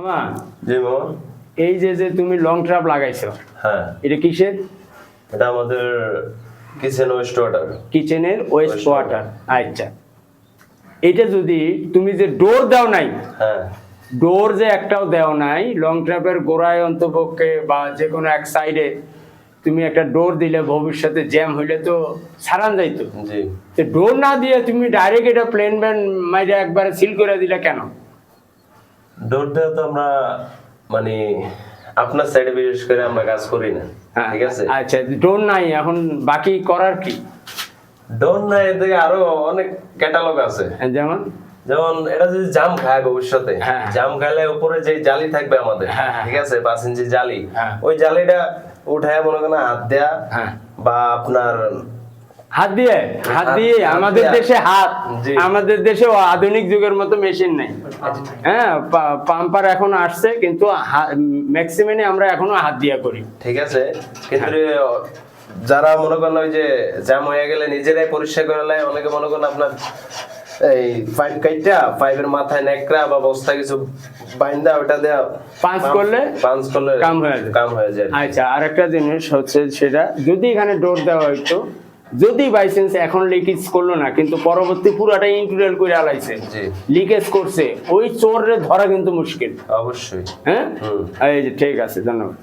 মামা, জি মামা। এই যে যে তুমি লং ট্রাপ লাগাইছো, হ্যাঁ, এটা কিসের? এটা আমাদের কিচেন ওয়েস্ট ওয়াটার। কিচেনের ওয়েস্ট ওয়াটার। আচ্ছা, এটা যদি তুমি যে ডোর দাও নাই, হ্যাঁ, ডোর যে একটাও দেও নাই, লং ট্রাপের গোড়ায় অন্তপক্ষে বা যে কোনো এক সাইডে তুমি একটা ডোর দিলে ভবিষ্যতে জ্যাম হইলে তো সারান যাইতো। জি। তো ডোর না দিয়ে তুমি ডাইরেক্ট এটা প্লেন ব্যান মাইরে একবারে সিল করে দিলে কেন? ডোর দেওয়া তো আমরা মানে আপনার সাইডে বিশেষ করে আমরা কাজ করি না, ঠিক আছে? আচ্ছা, ডোর নাই, এখন বাকি করার কি? ডোর না, এদিকে আরো অনেক ক্যাটালগ আছে। যেমন যেমন এটা যদি জাম খায় ভবিষ্যতে, হ্যাঁ। জাম খাইলে উপরে যে জালি থাকবে আমাদের, হ্যাঁ। ঠিক আছে, 5 ইঞ্চি জালি, হ্যাঁ। ওই জালিটা উঠায় মনে করেন হাত দেয়া, হ্যাঁ। বা আপনার হাত দিয়ে আমাদের দিয়া। দেশে জি। আমাদের দেশে আধুনিক যুগের মতো মেশিন নেই। হ্যাঁ, পাম্পার এখন আসছে, কিন্তু ম্যাক্সিমামে আমরা এখনো হাত দিয়া করি। ঠিক আছে, কিন্তু যারা মনে করেন ওই যে জ্যাম হয়ে গেলে নিজেরাই পরিষ্কার করে নেয়, অনেকে মনে করেন আপনার এই পাইপ কাইটা পাইপের মাথায় নেকড়া বা বস্তা কিছু বাইন্দা ওটা দেয়া পাঁচ করলে কাম হয়ে যায়। আচ্ছা, আরেকটা জিনিস হচ্ছে, সেটা যদি এখানে ডোর দেওয়া হইতো, যদি বাই চান্স এখন লিকেজ করলো না, কিন্তু পরবর্তী পুরাটা ইন্টুরিয়াল করে আলাইছে, জি। লিকেজ করছে, ওই চোরে ধরা কিন্তু মুশকিল। অবশ্যই। হ্যাঁ, হুম। এই যে ঠিক আছে, ধন্যবাদ।